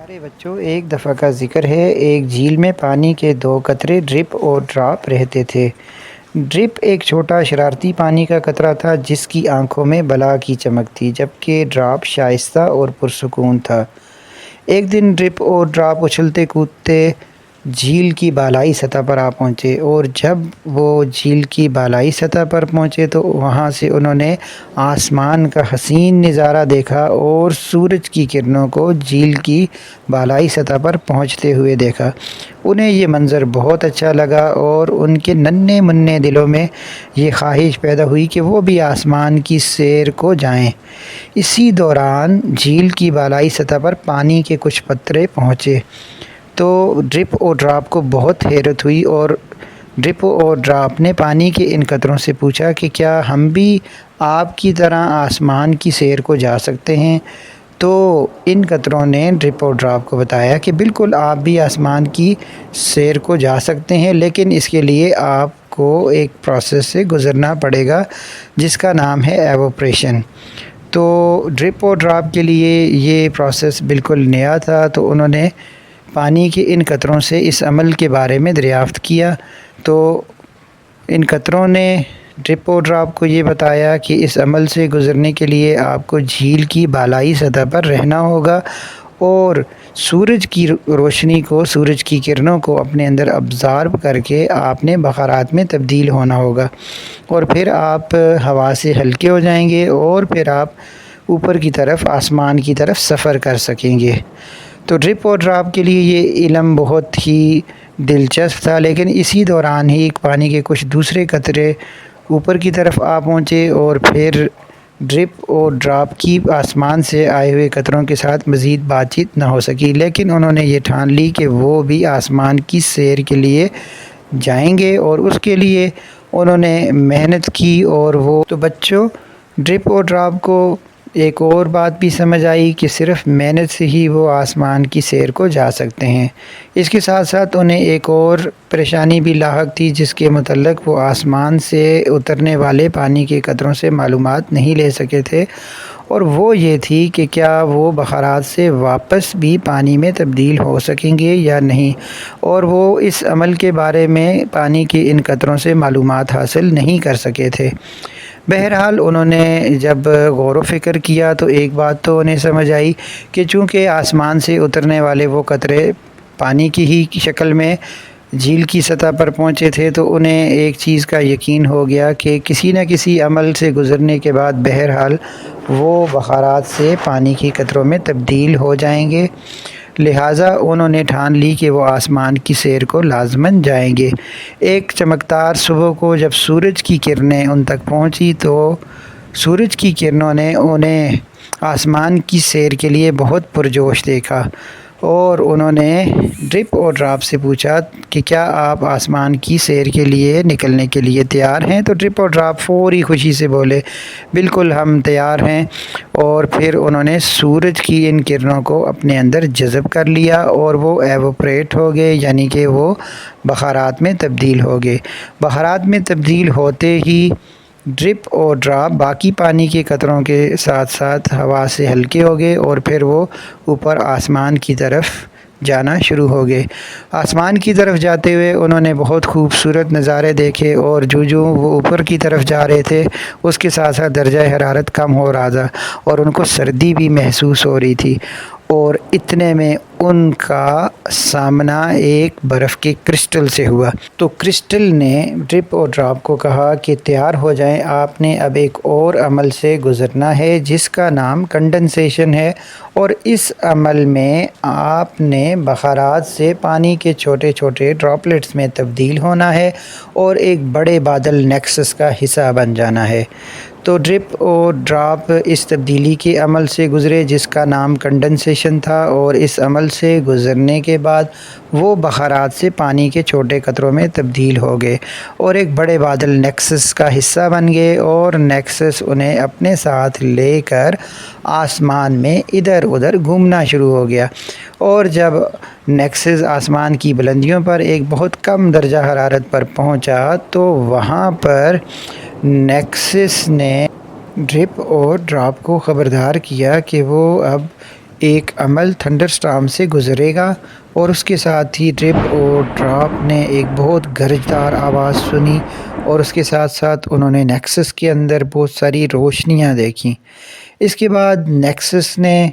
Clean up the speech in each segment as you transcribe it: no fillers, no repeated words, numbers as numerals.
پیارے بچوں، ایک دفعہ کا ذکر ہے، ایک جھیل میں پانی کے دو قطرے ڈرپ اور ڈراپ رہتے تھے۔ ڈرپ ایک چھوٹا شرارتی پانی کا قطرہ تھا جس کی آنکھوں میں بلا کی چمک تھی، جبکہ ڈراپ شائستہ اور پرسکون تھا۔ ایک دن ڈرپ اور ڈراپ اچھلتے کودتے جھیل کی بالائی سطح پر آ پہنچے، اور جب وہ جھیل کی بالائی سطح پر پہنچے تو وہاں سے انہوں نے آسمان کا حسین نظارہ دیکھا اور سورج کی کرنوں کو جھیل کی بالائی سطح پر پہنچتے ہوئے دیکھا۔ انہیں یہ منظر بہت اچھا لگا اور ان کے ننھے منھے دلوں میں یہ خواہش پیدا ہوئی کہ وہ بھی آسمان کی سیر کو جائیں۔ اسی دوران جھیل کی بالائی سطح پر پانی کے کچھ قطرے پہنچے تو ڈرپ اور ڈراپ کو بہت حیرت ہوئی، اور ڈرپ اور ڈراپ نے پانی کے ان قطروں سے پوچھا کہ کیا ہم بھی آپ کی طرح آسمان کی سیر کو جا سکتے ہیں؟ تو ان قطروں نے ڈرپ اور ڈراپ کو بتایا کہ بالکل آپ بھی آسمان کی سیر کو جا سکتے ہیں، لیکن اس کے لیے آپ کو ایک پروسیس سے گزرنا پڑے گا جس کا نام ہے ایوپریشن۔ تو ڈرپ اور ڈراپ کے لیے یہ پروسیس بالکل نیا تھا، تو انہوں نے پانی کے ان قطروں سے اس عمل کے بارے میں دریافت کیا۔ تو ان قطروں نے ڈرپ اور ڈراپ کو یہ بتایا کہ اس عمل سے گزرنے کے لیے آپ کو جھیل کی بالائی سطح پر رہنا ہوگا اور سورج کی روشنی کو، سورج کی کرنوں کو اپنے اندر ابزارب کر کے آپ نے بخارات میں تبدیل ہونا ہوگا، اور پھر آپ ہوا سے ہلکے ہو جائیں گے اور پھر آپ اوپر کی طرف، آسمان کی طرف سفر کر سکیں گے۔ تو ڈرپ اور ڈراپ کے لیے یہ علم بہت ہی دلچسپ تھا، لیکن اسی دوران ہی پانی کے کچھ دوسرے قطرے اوپر کی طرف آ پہنچے، اور پھر ڈرپ اور ڈراپ کی آسمان سے آئے ہوئے قطروں کے ساتھ مزید بات چیت نہ ہو سکی، لیکن انہوں نے یہ ٹھان لی کہ وہ بھی آسمان کی سیر کے لیے جائیں گے، اور اس کے لیے انہوں نے محنت کی۔ اور وہ تو بچوں، ڈرپ اور ڈراپ کو ایک اور بات بھی سمجھ آئی کہ صرف محنت سے ہی وہ آسمان کی سیر کو جا سکتے ہیں۔ اس کے ساتھ ساتھ انہیں ایک اور پریشانی بھی لاحق تھی، جس کے متعلق وہ آسمان سے اترنے والے پانی کے قطروں سے معلومات نہیں لے سکے تھے، اور وہ یہ تھی کہ کیا وہ بخارات سے واپس بھی پانی میں تبدیل ہو سکیں گے یا نہیں، اور وہ اس عمل کے بارے میں پانی کے ان قطروں سے معلومات حاصل نہیں کر سکے تھے۔ بہرحال انہوں نے جب غور و فکر کیا تو ایک بات تو انہیں سمجھ آئی کہ چونکہ آسمان سے اترنے والے وہ قطرے پانی کی ہی شکل میں جھیل کی سطح پر پہنچے تھے، تو انہیں ایک چیز کا یقین ہو گیا کہ کسی نہ کسی عمل سے گزرنے کے بعد بہرحال وہ بخارات سے پانی کی قطروں میں تبدیل ہو جائیں گے۔ لہٰذا انہوں نے ٹھان لی کہ وہ آسمان کی سیر کو لازماً جائیں گے۔ ایک چمکدار صبح کو جب سورج کی کرنیں ان تک پہنچی تو سورج کی کرنوں نے انہیں آسمان کی سیر کے لیے بہت پرجوش دیکھا، اور انہوں نے ڈرپ اور ڈراپ سے پوچھا کہ کیا آپ آسمان کی سیر کے لیے نکلنے کے لیے تیار ہیں؟ تو ڈرپ اور ڈراپ فوری خوشی سے بولے، بالکل ہم تیار ہیں۔ اور پھر انہوں نے سورج کی ان کرنوں کو اپنے اندر جذب کر لیا، اور وہ ایوپریٹ ہو گئے، یعنی کہ وہ بخارات میں تبدیل ہو گئے۔ بخارات میں تبدیل ہوتے ہی ڈرپ اور ڈراپ باقی پانی کے قطروں کے ساتھ ساتھ ہوا سے ہلکے ہو گئے، اور پھر وہ اوپر آسمان کی طرف جانا شروع ہو گئے۔ آسمان کی طرف جاتے ہوئے انہوں نے بہت خوبصورت نظارے دیکھے، اور جو وہ اوپر کی طرف جا رہے تھے اس کے ساتھ ساتھ درجہ حرارت کم ہو رہا تھا، اور ان کو سردی بھی محسوس ہو رہی تھی، اور اتنے میں ان کا سامنا ایک برف کے کرسٹل سے ہوا۔ تو کرسٹل نے ڈرپ اور ڈراپ کو کہا کہ تیار ہو جائیں، آپ نے اب ایک اور عمل سے گزرنا ہے جس کا نام کنڈنسیشن ہے، اور اس عمل میں آپ نے بخارات سے پانی کے چھوٹے چھوٹے ڈراپلٹس میں تبدیل ہونا ہے اور ایک بڑے بادل نیکسس کا حصہ بن جانا ہے۔ تو ڈرپ اور ڈراپ اس تبدیلی کے عمل سے گزرے جس کا نام کنڈنسیشن تھا، اور اس عمل سے گزرنے کے بعد وہ بخارات سے پانی کے چھوٹے قطروں میں تبدیل ہو گئے اور ایک بڑے بادل نیکسس کا حصہ بن گئے، اور نیکسس انہیں اپنے ساتھ لے کر آسمان میں ادھر ادھر گھومنا شروع ہو گیا۔ اور جب نیکسس آسمان کی بلندیوں پر ایک بہت کم درجہ حرارت پر پہنچا تو وہاں پر نیکسس نے ڈرپ اور ڈراپ کو خبردار کیا کہ وہ اب ایک عمل تھنڈر سٹارم سے گزرے گا اور اس کے ساتھ ہی ڈرپ اور ڈراپ نے ایک بہت گرجدار آواز سنی اور اس کے ساتھ ساتھ انہوں نے نیکسس کے اندر بہت ساری روشنیاں دیکھیں۔ اس کے بعد نیکسس نے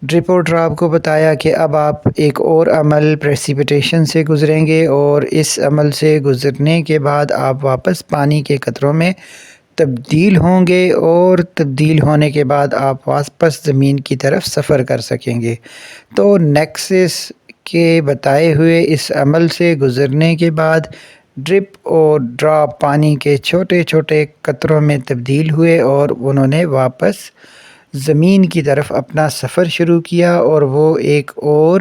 ڈرپ اور ڈراپ کو بتایا کہ اب آپ ایک اور عمل پریسیپیٹیشن سے گزریں گے اور اس عمل سے گزرنے کے بعد آپ واپس پانی کے قطروں میں تبدیل ہوں گے اور تبدیل ہونے کے بعد آپ واپس زمین کی طرف سفر کر سکیں گے۔ تو نیکسس کے بتائے ہوئے اس عمل سے گزرنے کے بعد ڈرپ اور ڈراپ پانی کے چھوٹے چھوٹے قطروں میں تبدیل ہوئے اور انہوں نے واپس زمین کی طرف اپنا سفر شروع کیا اور وہ ایک اور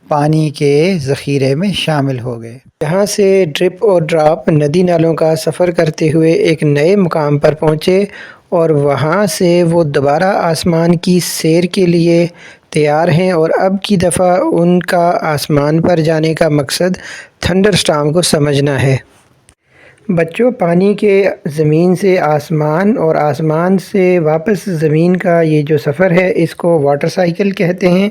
پانی کے ذخیرے میں شامل ہو گئے۔ یہاں سے ڈرپ اور ڈراپ ندی نالوں کا سفر کرتے ہوئے ایک نئے مقام پر پہنچے اور وہاں سے وہ دوبارہ آسمان کی سیر کے لیے تیار ہیں اور اب کی دفعہ ان کا آسمان پر جانے کا مقصد تھنڈر سٹارم کو سمجھنا ہے۔ بچوں، پانی کے زمین سے آسمان اور آسمان سے واپس زمین کا یہ جو سفر ہے اس کو واٹر سائیکل کہتے ہیں۔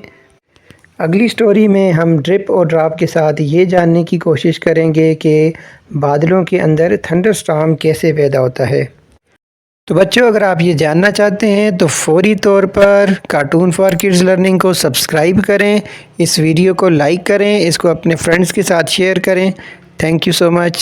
اگلی سٹوری میں ہم ڈرپ اور ڈراپ کے ساتھ یہ جاننے کی کوشش کریں گے کہ بادلوں کے اندر تھنڈر سٹارم کیسے پیدا ہوتا ہے۔ تو بچوں، اگر آپ یہ جاننا چاہتے ہیں تو فوری طور پر کارٹون فار کڈز لرننگ کو سبسکرائب کریں، اس ویڈیو کو لائک کریں، اس کو اپنے فرینڈز کے ساتھ شیئر کریں۔ Thank you so much.